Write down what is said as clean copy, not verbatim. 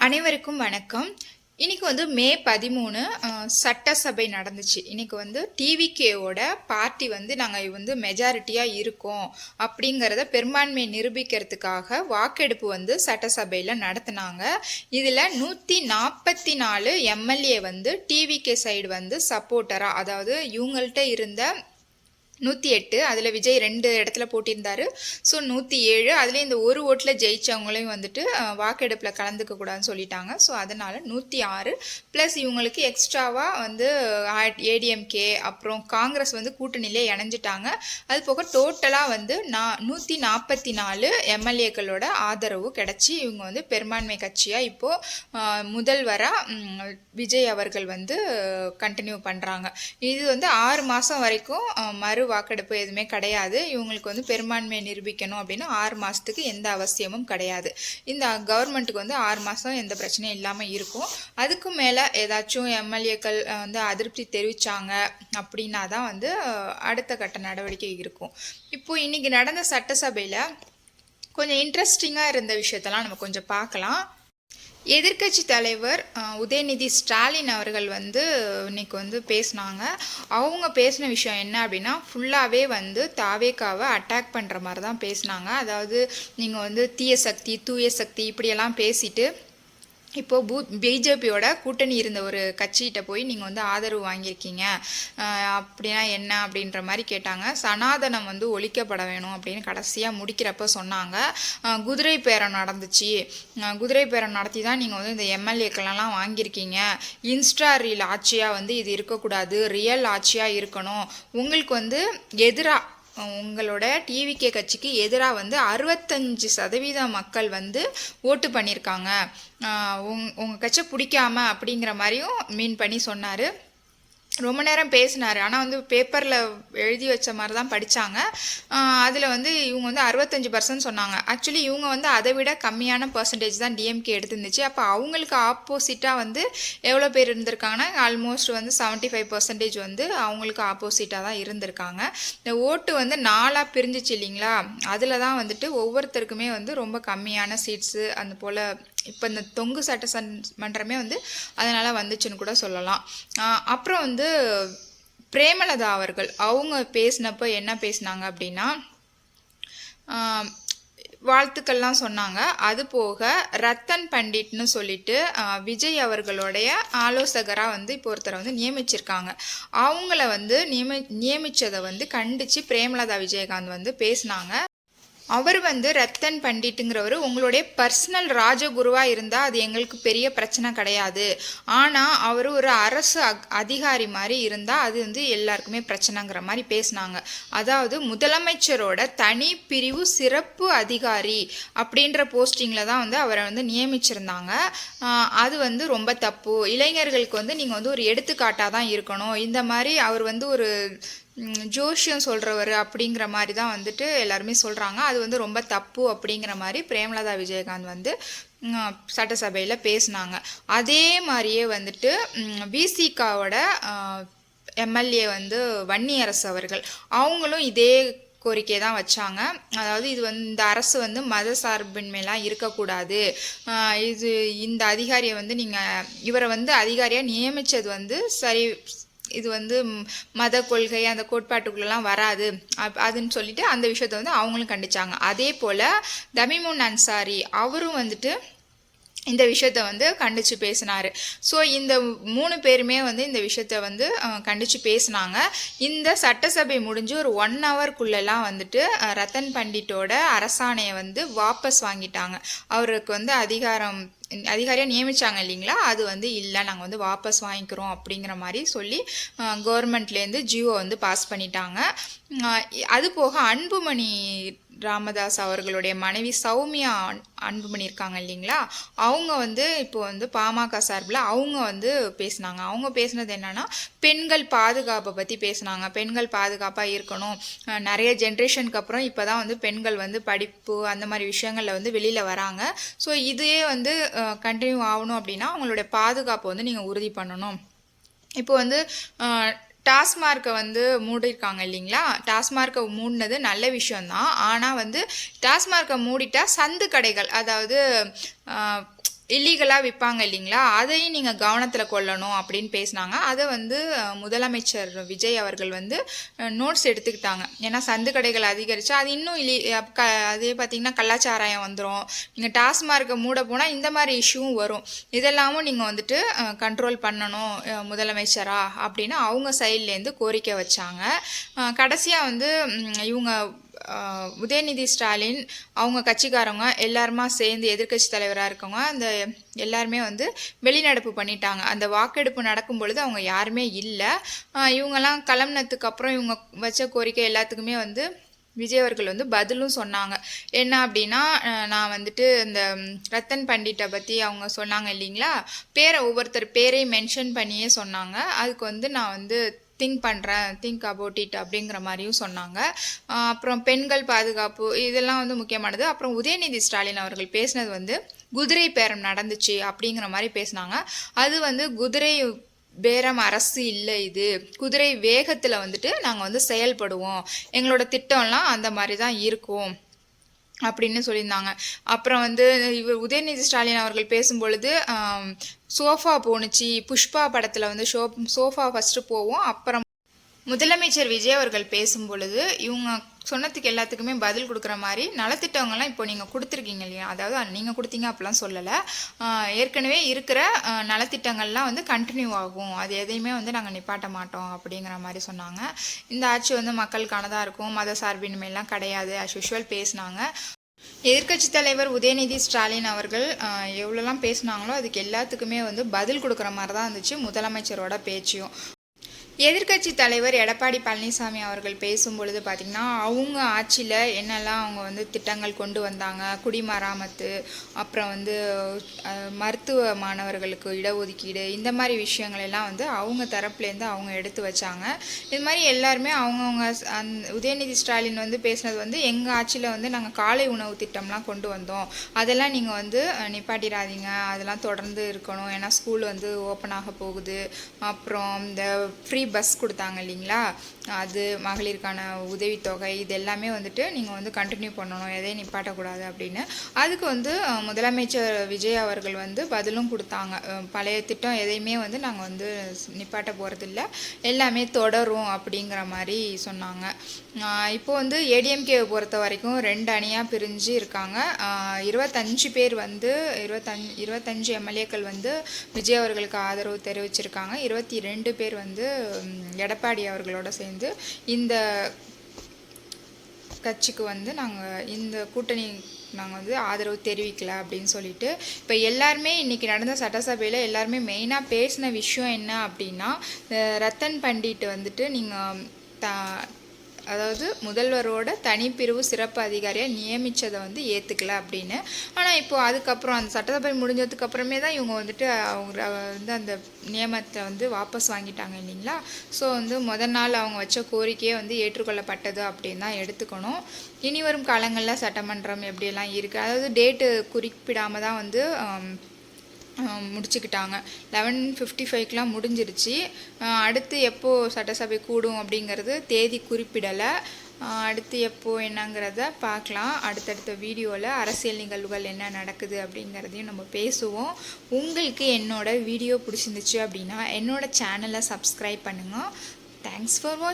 அனைவருக்கும் வணக்கம். இன்னைக்கு மே 13 சட்டசபை நடந்துச்சு. இன்னைக்கு டிவிகேவோட பார்ட்டி நாங்கள் மெஜாரிட்டியாக இருக்கோம் அப்படிங்கிறத பெரும்பான்மையை நிரூபிக்கிறதுக்காக வாக்கெடுப்பு சட்டசபையில் நடத்தினாங்க. இதில் 144 எம்எல்ஏ டிவிகே சைடு சப்போர்ட்டராக, அதாவது இவங்கள்ட்ட இருந்த 108, அதில் விஜய் 2 இடத்துல போட்டிருந்தார். ஸோ 107, அதுலேயும் இந்த ஒரு ஓட்டில் ஜெயிச்சவங்களையும் வாக்கெடுப்பில் கலந்துக்க கூடாதுன்னு சொல்லிட்டாங்க. ஸோ அதனால் 106 ப்ளஸ் இவங்களுக்கு எக்ஸ்ட்ராவாக ஏடிஎம்கே அப்புறம் காங்கிரஸ் கூட்டணியிலே இணைஞ்சிட்டாங்க. அது போக டோட்டலாக 144 எம்எல்ஏக்களோட ஆதரவு கிடச்சி இவங்க பெரும்பான்மை கட்சியாக இப்போது முதல்வராக விஜய் அவர்கள் கண்டினியூ பண்ணுறாங்க. இது 6 மாதம் வரைக்கும் மறு வாக்கெடுப்பு எதுவுமே கிடையாது. இவங்களுக்கு பெரும்பான்மையை நிரூபிக்கணும் அப்படின்னு 6 மாதத்துக்கு எந்த அவசியமும் கிடையாது. இந்த கவர்மெண்ட்டுக்கு 6 மாதம் எந்த பிரச்சனையும் இல்லாமல் இருக்கும். அதுக்கு மேலே ஏதாச்சும் எம்எல்ஏக்கள் அதிருப்தி தெரிவித்தாங்க அப்படின்னா தான் அடுத்த கட்ட நடவடிக்கை இருக்கும். இப்போது இன்றைக்கி நடந்த சட்டசபையில் கொஞ்சம் இன்ட்ரெஸ்டிங்காக இருந்த விஷயத்தெல்லாம் நம்ம கொஞ்சம் பார்க்கலாம். எதிர்க்கட்சி தலைவர் உதயநிதி ஸ்டாலின் அவர்கள் இன்னைக்கு பேசினாங்க. அவங்க பேசின விஷயம் என்ன அப்படின்னா, ஃபுல்லாகவே தாவேக்காவை அட்டாக் பண்ணுற மாதிரி தான் பேசினாங்க. அதாவது நீங்கள் தீய சக்தி தூய சக்தி இப்படியெல்லாம் பேசிட்டு இப்போது பிஜேபியோட கூட்டணி இருந்த ஒரு கட்சிகிட்ட போய் நீங்கள் ஆதரவு வாங்கியிருக்கீங்க அப்படின்னா என்ன அப்படின்ற மாதிரி கேட்டாங்க. சனாதனம் ஒழிக்கப்பட வேணும் அப்படின்னு கடைசியாக முடிக்கிறப்ப சொன்னாங்க. குதிரை பேரம் நடந்துச்சு, குதிரை பேரம் நடத்தி தான் நீங்கள் இந்த எம்எல்ஏக்களெல்லாம் வாங்கியிருக்கீங்க. இன்ஸ்டா ரீல் ஆட்சியாக இது இருக்கக்கூடாது, ரியல் ஆட்சியாக இருக்கணும். உங்களுக்கு எதிராக உங்களோட டிவிகே கட்சிக்கு எதிராக 65% மக்கள் ஓட்டு பண்ணியிருக்காங்க. உங்கள் கட்சி பிடிக்காம அப்படிங்கிற மாதிரியும் மீன் பண்ணி சொன்னார். ரொம்ப நேரம் பேசினார். ஆனால் பேப்பரில் எழுதி வச்ச மாதிரி தான் படித்தாங்க. அதில் இவங்க 65% சொன்னாங்க. ஆக்சுவலி இவங்க அதை விட கம்மியான பர்சன்டேஜ் தான் டிஎம்கே எடுத்துருந்துச்சு. அப்போ அவங்களுக்கு ஆப்போசிட்டாக எவ்வளோ பேர் இருந்திருக்காங்கன்னா ஆல்மோஸ்ட் 75% அவங்களுக்கு ஆப்போசிட்டாக தான் இருந்திருக்காங்க. இந்த ஓட்டு 4ஆக பிரிஞ்சிச்சு இல்லைங்களா, அதில் தான் ஒவ்வொருத்தருக்குமே ரொம்ப கம்மியான சீட்ஸு அந்த போல். இப்போ இந்த தொங்கு சட்டமன்றமே அதனால் வந்துச்சுன்னு கூட சொல்லலாம். அப்புறம் பிரேமலதா அவர்கள் அவங்க பேசினப்போ என்ன பேசினாங்க அப்படின்னா, வாழ்த்துக்கள்லாம் சொன்னாங்க. அது போக ரத்தன் பண்டிட்னு சொல்லிட்டு விஜய் அவர்களுடைய ஆலோசகராக இப்போ ஒருத்தரை நியமிச்சிருக்காங்க. அவங்கள நியமித்ததை கண்டித்து பிரேமலதா விஜயகாந்த் பேசினாங்க. அவர் ரத்தன் பண்டிட்டுங்கிறவர் உங்களுடைய பர்சனல் ராஜகுருவாக இருந்தால் அது எங்களுக்கு பெரிய பிரச்சனை கிடையாது. ஆனால் அவர் ஒரு அரசு அதிகாரி மாதிரி இருந்தால் அது எல்லாருக்குமே பிரச்சனைங்கிற மாதிரி பேசினாங்க. அதாவது முதலமைச்சரோட தனி பிரிவு சிறப்பு அதிகாரி அப்படின்ற போஸ்டிங்கில் தான் அவரை நியமிச்சிருந்தாங்க. அது ரொம்ப தப்பு. இளைஞர்களுக்கு நீங்கள் ஒரு எடுத்துக்காட்டாக தான் இருக்கணும். இந்த மாதிரி அவர் ஒரு ஜோஷியம் சொல்கிறவர் அப்படிங்கிற மாதிரி தான் எல்லாருமே சொல்கிறாங்க. அது ரொம்ப தப்பு அப்படிங்கிற மாதிரி பிரேமலதா விஜயகாந்த் சட்டசபையில் பேசினாங்க. அதே மாதிரியே விசிகாவோட எம்எல்ஏ வன்னியரசு அவர்கள் அவங்களும் இதே கோரிக்கை தான் வச்சாங்க. அதாவது இது இந்த அரசு மத சார்பின்மையெல்லாம் இருக்கக்கூடாது. இந்த அதிகாரியை நீங்கள் இவரை அதிகாரியாக நியமித்தது சரி, இது மத கொள்கை அந்த கோட்பாட்டுக்குள்ளெல்லாம் வராது அதுன்னு சொல்லிட்டு அந்த விஷயத்தை அவங்களும் கண்டிச்சாங்க. அதே போல் தமிமுன் அன்சாரி அவரும் இந்த விஷயத்த கண்டித்து பேசினார். ஸோ இந்த 3 பேருமே இந்த விஷயத்த கண்டித்து பேசினாங்க. இந்த சட்டசபை முடிஞ்சு ஒரு 1 ஹவருக்குள்ளெல்லாம் ரத்தன் பண்டிட்டோட அரசாணையை வாபஸ் வாங்கிட்டாங்க. அவருக்கு அதிகாரியாக நியமித்தாங்க இல்லைங்களா, அது இல்லை, நாங்கள் வாபஸ் வாங்கிக்கிறோம் அப்படிங்கிற மாதிரி சொல்லி கவர்மெண்ட்லேருந்து ஜியோ பாஸ் பண்ணிட்டாங்க. அது போக அன்புமணி ராமதாஸ் அவர்களுடைய மனைவி சௌமியா அன்புமணி இருக்காங்க இல்லைங்களா, அவங்க இப்போ பாமக சார்பில் அவங்க பேசினாங்க. அவங்க பேசினது என்னன்னா, பெண்கள் பாதுகாப்பை பற்றி பேசினாங்க. பெண்கள் பாதுகாப்பாக இருக்கணும். நிறைய ஜென்ரேஷனுக்கு அப்புறம் இப்போ தான் பெண்கள் படிப்பு அந்த மாதிரி விஷயங்களில் வெளியில் வராங்க. ஸோ இதே கண்டினியூ ஆகணும் அப்படின்னா அவங்களுடைய பாதுகாப்பை நீங்கள் உறுதி பண்ணணும். இப்போ டாஸ்மார்க்கை மூடிருக்காங்க இல்லைங்களா, டாஸ்மார்க்கை மூடினது நல்ல விஷயந்தான். ஆனால் டாஸ்மார்க்கை மூடிட்டா சந்து கடைகள், அதாவது இல்லீகலாக விற்பாங்க இல்லைங்களா, அதையும் நீங்கள் கவனத்தில் கொள்ளணும் அப்படின்னு பேசினாங்க. அதை வந்து முதலமைச்சர் விஜய் அவர்கள் வந்து நோட்ஸ் எடுத்துக்கிட்டாங்க. ஏன்னா சந்து கடைகள் அதிகரித்து அது இன்னும் அதே பார்த்திங்கன்னா கள்ளச்சாராயம் வந்துடும். நீங்கள் டாஸ்மார்க்கை மூட போனால் இந்த மாதிரி இஷ்யூவும் வரும். இதெல்லாமும் நீங்கள் வந்துட்டு கண்ட்ரோல் பண்ணணும் முதலமைச்சரா அப்படின்னு அவங்க சைட்லேருந்து கோரிக்கை வச்சாங்க. கடைசியாக வந்து இவங்க உதயநிதி ஸ்டாலின் அவங்க கட்சிக்காரங்க எல்லாருமா சேர்ந்து எதிர்க்கட்சி தலைவராக இருக்கவங்க அந்த எல்லாருமே வந்து வெளிநடப்பு பண்ணிட்டாங்க. அந்த வாக்கெடுப்பு நடக்கும் பொழுது அவங்க யாருமே இல்லை. இவங்கெல்லாம் கிளம்புனதுக்கு அப்புறம் இவங்க வச்ச கோரிக்கை எல்லாத்துக்குமே வந்து விஜய் அவர்கள் வந்து பதிலும் சொன்னாங்க. என்ன அப்படின்னா, நான் வந்துட்டு இந்த ரத்தன் பண்டிட்டை பற்றி அவங்க சொன்னாங்க இல்லைங்களா, ஒவ்வொருத்தர் பேரையும் மென்ஷன் பண்ணியே சொன்னாங்க. அதுக்கு வந்து நான் வந்து திங்க் அபவுட் இட் அப்படிங்கிற மாதிரியும் சொன்னாங்க. அப்புறம் பெண்கள் பாதுகாப்பு இதெல்லாம் வந்து முக்கியமானது. அப்புறம் உதயநிதி ஸ்டாலின் அவர்கள் பேசினது வந்து குதிரை பேரம் நடந்துச்சு அப்படிங்கிற மாதிரி பேசினாங்க. அது வந்து குதிரை பேரம் அரசு இல்லை, இது குதிரை வேகத்தில் வந்துட்டு நாங்கள் வந்து செயல்படுவோம், எங்களோட திட்டம்லாம் அந்த மாதிரி தான் இருக்கும் அப்படின்னு சொல்லியிருந்தாங்க. அப்புறம் வந்து இவர் உதயநிதி ஸ்டாலின் அவர்கள் பேசும்பொழுது சோஃபா போணுச்சு, புஷ்பா படத்தில் வந்து சோஃபா ஃபஸ்ட்டு போவோம், அப்புறம் முதலமைச்சர் விஜய் அவர்கள் பேசும் பொழுது இவங்க சொன்னதுக்கு எல்லாத்துக்குமே பதில் கொடுக்குற மாதிரி நலத்திட்டங்கள்லாம் இப்போ நீங்கள் கொடுத்துருக்கீங்க இல்லையா, அதாவது நீங்கள் கொடுத்தீங்க அப்படிலாம் சொல்லலை, ஏற்கனவே இருக்கிற நலத்திட்டங்கள்லாம் வந்து கண்டினியூ ஆகும், அது எதையுமே வந்து நாங்கள் நிப்பாட்ட மாட்டோம் அப்படிங்கிற மாதிரி சொன்னாங்க. இந்த ஆட்சி வந்து மக்களுக்கானதாக இருக்கும், மத சார்பின்மையெல்லாம் கிடையாது ஆஸ் யூஷுவல் பேசினாங்க. எதிர்க்கட்சி தலைவர் உதயநிதி ஸ்டாலின் அவர்கள் எவ்வளோலாம் பேசினாங்களோ அதுக்கு எல்லாத்துக்குமே வந்து பதில் கொடுக்குற மாதிரி தான் இருந்துச்சு முதலமைச்சரோட பேச்சையும். எதிர்க்கட்சி தலைவர் எடப்பாடி பழனிசாமி அவர்கள் பேசும்பொழுது பார்த்திங்கன்னா, அவங்க ஆட்சியில் என்னெல்லாம் அவங்க வந்து திட்டங்கள் கொண்டு வந்தாங்க, குடிமராமத்து, அப்புறம் வந்து மருத்துவ மாணவர்களுக்கு இடஒதுக்கீடு, இந்த மாதிரி விஷயங்களெல்லாம் வந்து அவங்க தரப்புலேருந்து அவங்க எடுத்து வச்சாங்க. இது மாதிரி எல்லாருமே அவங்கவுங்க உதயநிதி ஸ்டாலின் வந்து பேசினது வந்து எங்கள் ஆட்சியில் வந்து நாங்கள் காலை உணவு திட்டம்லாம் கொண்டு வந்தோம், அதெல்லாம் நீங்கள் வந்து நிப்பாட்டிடாதீங்க, அதெல்லாம் தொடர்ந்து இருக்கணும், ஏன்னா ஸ்கூல் வந்து ஓப்பன் ஆக போகுது, அப்புறம் இந்த ஃப்ரீ பஸ் கொடுத்தாங்க இல்லைங்களா, அது மகளிருக்கான உதவித்தொகை, இது எல்லாமே வந்துட்டு நீங்கள் வந்து கண்டினியூ பண்ணணும், எதையும் நிப்பாட்டக்கூடாது அப்படின்னு. அதுக்கு வந்து முதலமைச்சர் விஜய் அவர்கள் வந்து பதிலும் கொடுத்தாங்க. பழைய திட்டம் எதையுமே வந்து நாங்கள் வந்து நிப்பாட்ட போகிறதில்ல, எல்லாமே தொடரும் அப்படிங்கிற மாதிரி சொன்னாங்க. இப்போ வந்து ஏடிஎம்கேவை பொறுத்த வரைக்கும் 2 அணியாக பிரிஞ்சு இருக்காங்க. 25 பேர் வந்து 25 எம்எல்ஏக்கள் வந்து விஜய் அவர்களுக்கு ஆதரவு தெரிவிச்சிருக்காங்க. 22 பேர் வந்து எடப்பாடி அவர்களோட சேர்ந்து இந்த கட்சிக்கு வந்து நாங்கள் இந்த கூட்டணி நாங்கள் வந்து ஆதரவு தெரிவிக்கல அப்படின்னு சொல்லிட்டு, இப்போ எல்லாருமே இன்றைக்கி நடந்த சட்டசபையில் எல்லாருமே மெயினாக பேசின விஷயம் என்ன அப்படின்னா, ரத்தன் பண்டிட் வந்துட்டு நீங்கள் அதாவது முதல்வரோட தனிப்பிரிவு சிறப்பு அதிகாரியாக நியமித்ததை வந்து ஏற்றுக்கல அப்படின்னு. ஆனால் இப்போது அதுக்கப்புறம் அந்த சட்டசபை முடிஞ்சதுக்கு அப்புறமே தான் இவங்க வந்துட்டு அவங்க வந்து அந்த நியமத்தை வந்து வாபஸ் வாங்கிட்டாங்க இல்லைங்களா. ஸோ வந்து நாள் அவங்க வச்ச கோரிக்கையே வந்து ஏற்றுக்கொள்ளப்பட்டது அப்படின்னு தான் எடுத்துக்கணும். இனி வரும் காலங்களில் சட்டமன்றம் எப்படியெல்லாம் இருக்குது, அதாவது டேட்டு குறிப்பிடாமல் தான் வந்து முடிச்சுக்கிட்டாங்க. 11:55 முடிஞ்சிருச்சு. அடுத்து எப்போது சட்டசபை கூடும் அப்படிங்கிறது தேதி குறிப்பிடலை. அடுத்து எப்போது என்னங்கிறத பார்க்கலாம். அடுத்தடுத்த வீடியோவில் அரசியல் நிகழ்வுகள் என்ன நடக்குது அப்படிங்கிறதையும் நம்ம பேசுவோம். உங்களுக்கு என்னோடய வீடியோ பிடிச்சிருந்துச்சு அப்படின்னா என்னோடய சேனலை சப்ஸ்கிரைப் பண்ணுங்கள். தேங்க்ஸ் ஃபார் வாட்சிங்.